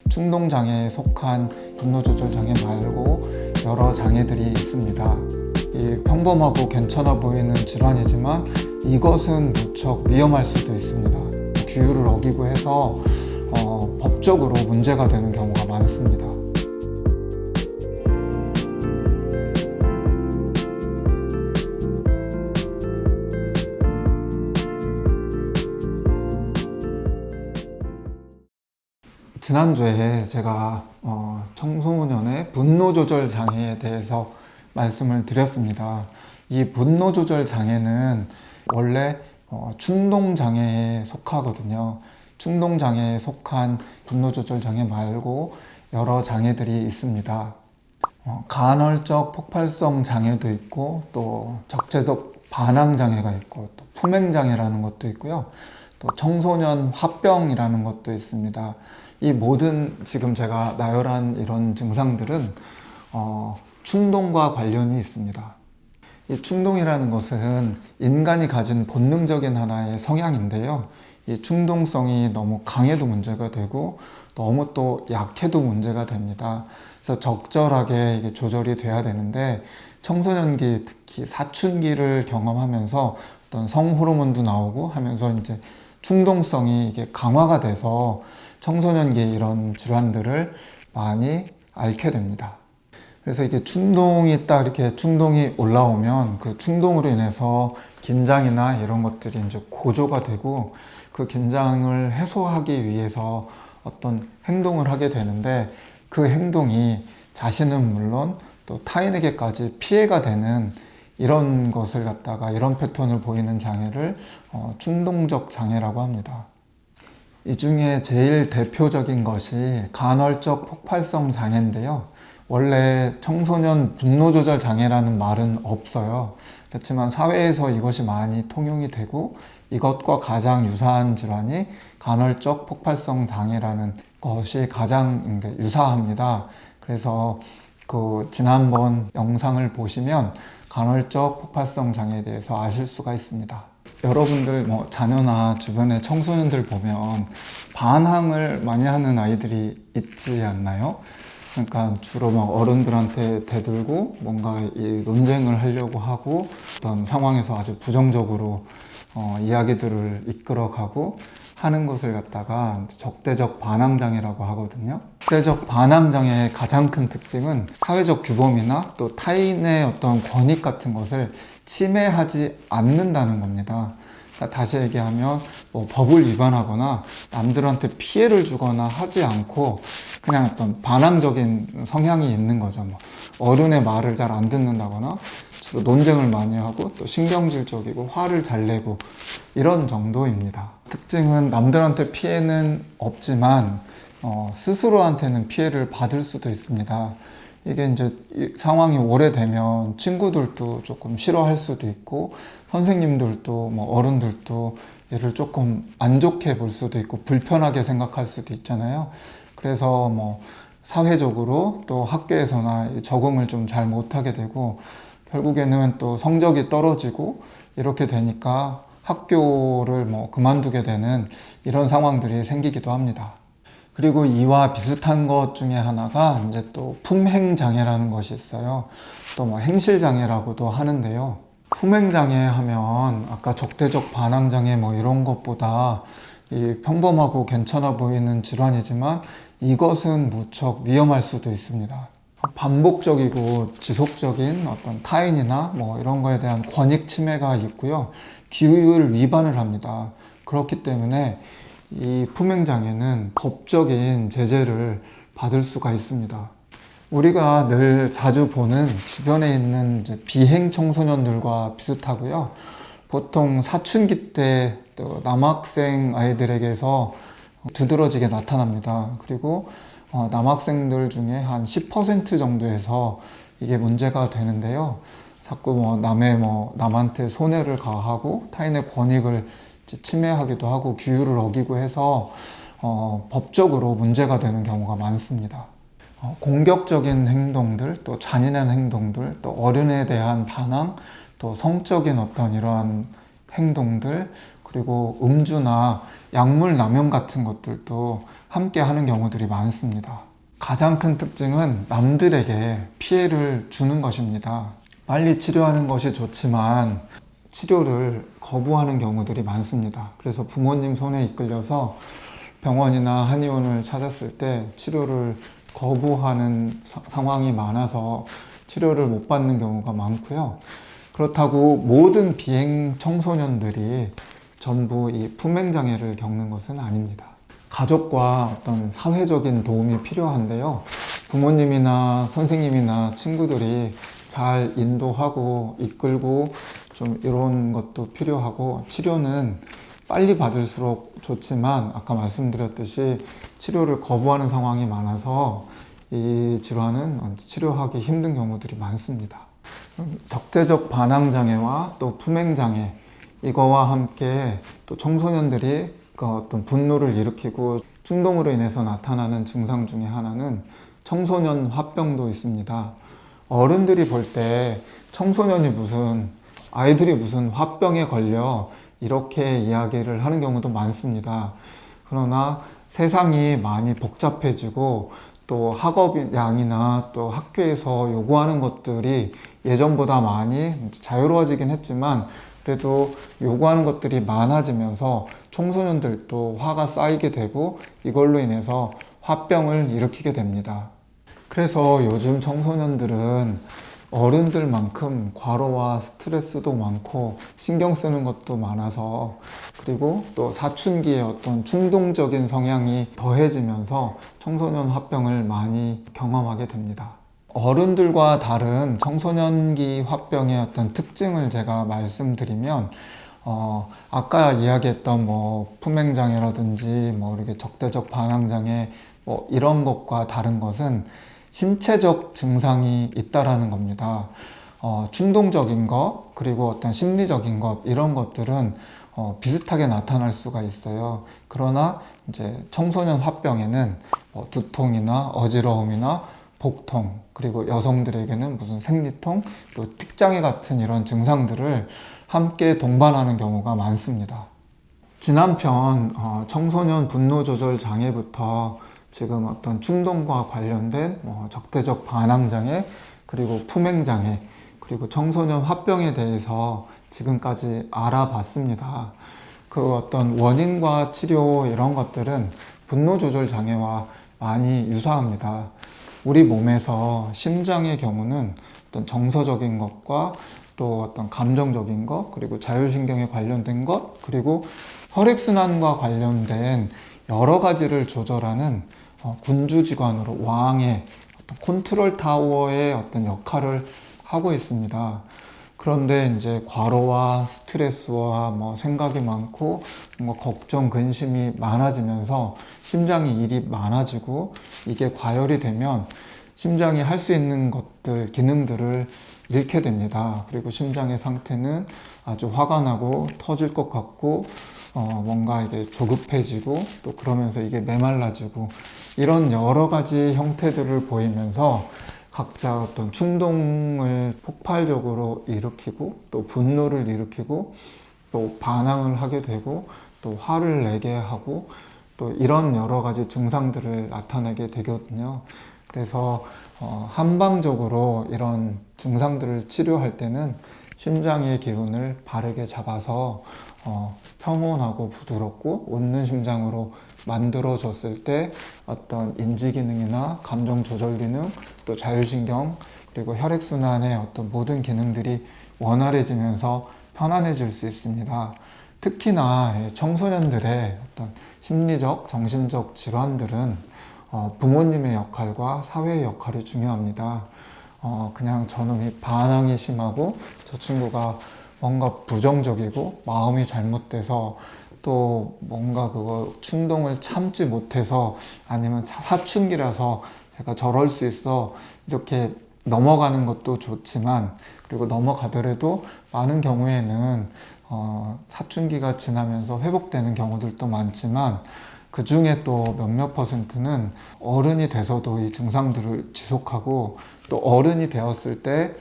충동장애에 속한 분노조절장애 말고 여러 장애들이 있습니다. 이 평범하고 괜찮아 보이는 질환이지만 이것은 무척 위험할 수도 있습니다. 규율을 어기고 해서 법적으로 문제가 되는 경우가 많습니다. 지난주에 제가 청소년의 분노조절 장애에 대해서 말씀을 드렸습니다. 이 분노조절 장애는 원래 충동장애에 속하거든요. 충동장애에 속한 분노조절 장애 말고 여러 장애들이 있습니다. 간헐적 폭발성 장애도 있고, 또 적재적 반항 장애가 있고, 또 품행장애라는 것도 있고요. 또 청소년 화병이라는 것도 있습니다. 이 모든 지금 제가 나열한 이런 증상들은 충동과 관련이 있습니다. 이 충동이라는 것은 인간이 가진 본능적인 하나의 성향인데요. 이 충동성이 너무 강해도 문제가 되고 너무 또 약해도 문제가 됩니다. 그래서 적절하게 이게 조절이 돼야 되는데, 청소년기, 특히 사춘기를 경험하면서 어떤 성호르몬도 나오고 하면서 이제 충동성이 이게 강화가 돼서 청소년기에 이런 질환들을 많이 앓게 됩니다. 그래서 이게 충동이 딱 이렇게 충동이 올라오면 그 충동으로 인해서 긴장이나 이런 것들이 이제 고조가 되고, 그 긴장을 해소하기 위해서 어떤 행동을 하게 되는데, 그 행동이 자신은 물론 또 타인에게까지 피해가 되는 이런 것을 갖다가, 이런 패턴을 보이는 장애를 충동적 장애라고 합니다. 이 중에 제일 대표적인 것이 간헐적 폭발성 장애인데요. 원래 청소년 분노조절 장애라는 말은 없어요. 그렇지만 사회에서 이것이 많이 통용이 되고, 이것과 가장 유사한 질환이 간헐적 폭발성 장애라는 것이 가장 유사합니다. 그래서 지난번 영상을 보시면 간헐적 폭발성 장애에 대해서 아실 수가 있습니다. 여러분들 자녀나 주변의 청소년들 보면 반항을 많이 하는 아이들이 있지 않나요? 그러니까 주로 어른들한테 대들고 뭔가 이 논쟁을 하려고 하고, 어떤 상황에서 아주 부정적으로 이야기들을 이끌어가고 하는 것을 갖다가 적대적 반항장애라고 하거든요. 적대적 반항장애의 가장 큰 특징은 사회적 규범이나 또 타인의 어떤 권익 같은 것을 침해하지 않는다는 겁니다. 그러니까 다시 얘기하면 법을 위반하거나 남들한테 피해를 주거나 하지 않고 그냥 어떤 반항적인 성향이 있는 거죠. 어른의 말을 잘 안 듣는다거나 주로 논쟁을 많이 하고, 또 신경질적이고 화를 잘 내고 이런 정도입니다. 특징은 남들한테 피해는 없지만 스스로한테는 피해를 받을 수도 있습니다. 이게 이제 상황이 오래되면 친구들도 조금 싫어할 수도 있고, 선생님들도 어른들도 얘를 조금 안 좋게 볼 수도 있고 불편하게 생각할 수도 있잖아요. 그래서 사회적으로 또 학교에서나 적응을 좀 잘 못하게 되고, 결국에는 또 성적이 떨어지고 이렇게 되니까 학교를 그만두게 되는 이런 상황들이 생기기도 합니다. 그리고 이와 비슷한 것 중에 하나가 이제 또 품행장애라는 것이 있어요. 또 행실장애라고도 하는데요. 품행장애 하면 아까 적대적 반항장애 이런 것보다 이 평범하고 괜찮아 보이는 질환이지만 이것은 무척 위험할 수도 있습니다. 반복적이고 지속적인 어떤 타인이나 이런 거에 대한 권익 침해가 있고요. 규율 위반을 합니다. 그렇기 때문에 이 품행장애는 법적인 제재를 받을 수가 있습니다. 우리가 늘 자주 보는 주변에 있는 비행 청소년들과 비슷하고요. 보통 사춘기 때 또 남학생 아이들에게서 두드러지게 나타납니다. 그리고 남학생들 중에 한 10% 정도에서 이게 문제가 되는데요. 자꾸 남한테 손해를 가하고 타인의 권익을 침해하기도 하고 규율을 어기고 해서 법적으로 문제가 되는 경우가 많습니다. 공격적인 행동들, 또 잔인한 행동들, 또 어른에 대한 반항, 또 성적인 어떤 이러한 행동들, 그리고 음주나 약물 남용 같은 것들도 함께 하는 경우들이 많습니다. 가장 큰 특징은 남들에게 피해를 주는 것입니다. 빨리 치료하는 것이 좋지만 치료를 거부하는 경우들이 많습니다. 그래서 부모님 손에 이끌려서 병원이나 한의원을 찾았을 때 치료를 거부하는 상황이 많아서 치료를 못 받는 경우가 많고요. 그렇다고 모든 비행 청소년들이 전부 이 품행장애를 겪는 것은 아닙니다. 가족과 어떤 사회적인 도움이 필요한데요. 부모님이나 선생님이나 친구들이 잘 인도하고 이끌고 좀 이런 것도 필요하고, 치료는 빨리 받을수록 좋지만 아까 말씀드렸듯이 치료를 거부하는 상황이 많아서 이 질환은 치료하기 힘든 경우들이 많습니다. 적대적 반항장애와 또 품행장애, 이거와 함께 또 청소년들이 어떤 분노를 일으키고 충동으로 인해서 나타나는 증상 중에 하나는 청소년 화병도 있습니다. 어른들이 볼 때 아이들이 무슨 화병에 걸려 이렇게 이야기를 하는 경우도 많습니다. 그러나 세상이 많이 복잡해지고 또 학업량이나 또 학교에서 요구하는 것들이 예전보다 많이 자유로워지긴 했지만 그래도 요구하는 것들이 많아지면서 청소년들도 화가 쌓이게 되고 이걸로 인해서 화병을 일으키게 됩니다. 그래서 요즘 청소년들은 어른들만큼 과로와 스트레스도 많고 신경 쓰는 것도 많아서, 그리고 또 사춘기의 어떤 충동적인 성향이 더해지면서 청소년 화병을 많이 경험하게 됩니다. 어른들과 다른 청소년기 화병의 어떤 특징을 제가 말씀드리면, 아까 이야기했던 품행장애라든지 이렇게 적대적 반항장애 이런 것과 다른 것은 신체적 증상이 있다라는 겁니다. 충동적인 것, 그리고 어떤 심리적인 것, 이런 것들은 비슷하게 나타날 수가 있어요. 그러나 이제 청소년 화병에는 두통이나 어지러움이나 복통, 그리고 여성들에게는 무슨 생리통, 또 틱장애 같은 이런 증상들을 함께 동반하는 경우가 많습니다. 지난 편 청소년 분노 조절 장애부터 지금 어떤 충동과 관련된 적대적 반항장애, 그리고 품행장애, 그리고 청소년 화병에 대해서 지금까지 알아봤습니다. 그 어떤 원인과 치료 이런 것들은 분노 조절 장애와 많이 유사합니다. 우리 몸에서 심장의 경우는 어떤 정서적인 것과 또 어떤 감정적인 것, 그리고 자율신경에 관련된 것, 그리고 혈액순환과 관련된 여러 가지를 조절하는 군주기관으로 왕의 어떤 컨트롤 타워의 어떤 역할을 하고 있습니다. 그런데 이제 과로와 스트레스와 생각이 많고 걱정, 근심이 많아지면서 심장이 일이 많아지고, 이게 과열이 되면 심장이 할 수 있는 것들, 기능들을 잃게 됩니다. 그리고 심장의 상태는 아주 화가 나고 터질 것 같고 뭔가 이게 조급해지고, 또 그러면서 이게 메말라지고, 이런 여러 가지 형태들을 보이면서 각자 어떤 충동을 폭발적으로 일으키고, 또 분노를 일으키고, 또 반항을 하게 되고, 또 화를 내게 하고, 또 이런 여러 가지 증상들을 나타내게 되거든요. 그래서 한방적으로 이런 증상들을 치료할 때는 심장의 기운을 바르게 잡아서 평온하고 부드럽고 웃는 심장으로 만들어줬을 때 어떤 인지기능이나 감정 조절 기능, 또 자율신경, 그리고 혈액순환의 어떤 모든 기능들이 원활해지면서 편안해질 수 있습니다. 특히나 청소년들의 어떤 심리적, 정신적 질환들은 부모님의 역할과 사회의 역할이 중요합니다. 그냥 저놈이 반항이 심하고 저 친구가 뭔가 부정적이고 마음이 잘못돼서 또 뭔가 그거 충동을 참지 못해서, 아니면 사춘기라서 제가 저럴 수 있어, 이렇게 넘어가는 것도 좋지만, 그리고 넘어가더라도 많은 경우에는 사춘기가 지나면서 회복되는 경우들도 많지만, 그 중에 또 몇몇 퍼센트는 어른이 돼서도 이 증상들을 지속하고, 또 어른이 되었을 때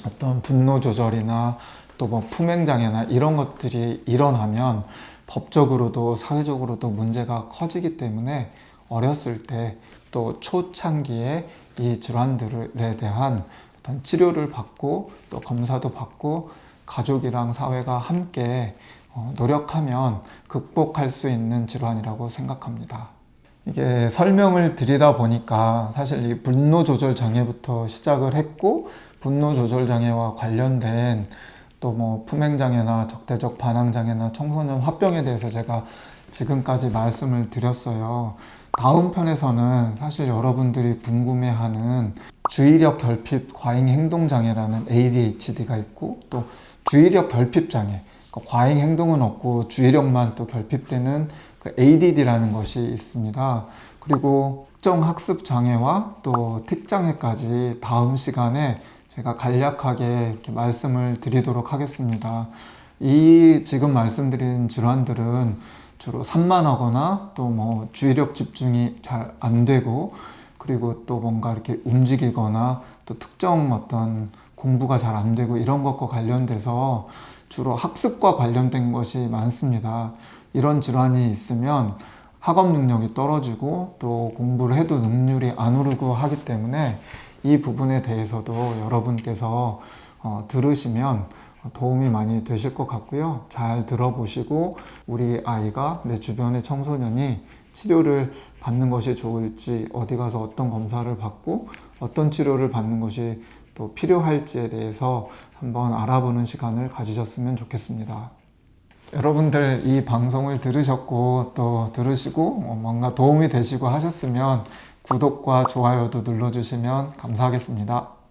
어떤 분노 조절이나 또 뭐 품행장애나 이런 것들이 일어나면 법적으로도 사회적으로도 문제가 커지기 때문에 어렸을 때 또 초창기에 이 질환들에 대한 어떤 치료를 받고 또 검사도 받고 가족이랑 사회가 함께 노력하면 극복할 수 있는 질환이라고 생각합니다. 이게 설명을 드리다 보니까 사실 이 분노 조절 장애부터 시작을 했고, 분노 조절 장애와 관련된 또 뭐 품행 장애나 적대적 반항 장애나 청소년 화병에 대해서 제가 지금까지 말씀을 드렸어요. 다음 편에서는 사실 여러분들이 궁금해하는 주의력 결핍 과잉 행동 장애라는 ADHD가 있고, 또 주의력 결핍 장애, 과잉 행동은 없고 주의력만 또 결핍되는 그 ADD라는 것이 있습니다. 그리고 특정 학습 장애와 또 틱장애까지 다음 시간에 제가 간략하게 이렇게 말씀을 드리도록 하겠습니다. 이 지금 말씀드린 질환들은 주로 산만하거나 또 뭐 주의력 집중이 잘 안 되고, 그리고 또 뭔가 이렇게 움직이거나 또 특정 어떤 공부가 잘 안 되고 이런 것과 관련돼서 주로 학습과 관련된 것이 많습니다. 이런 질환이 있으면 학업 능력이 떨어지고 또 공부를 해도 능률이 안 오르고 하기 때문에 이 부분에 대해서도 여러분께서 들으시면 도움이 많이 되실 것 같고요. 잘 들어보시고 우리 아이가, 내 주변의 청소년이 치료를 받는 것이 좋을지, 어디 가서 어떤 검사를 받고 어떤 치료를 받는 것이 또 필요할지에 대해서 한번 알아보는 시간을 가지셨으면 좋겠습니다. 여러분들 이 방송을 들으셨고 또 들으시고 뭔가 도움이 되시고 하셨으면 구독과 좋아요도 눌러주시면 감사하겠습니다.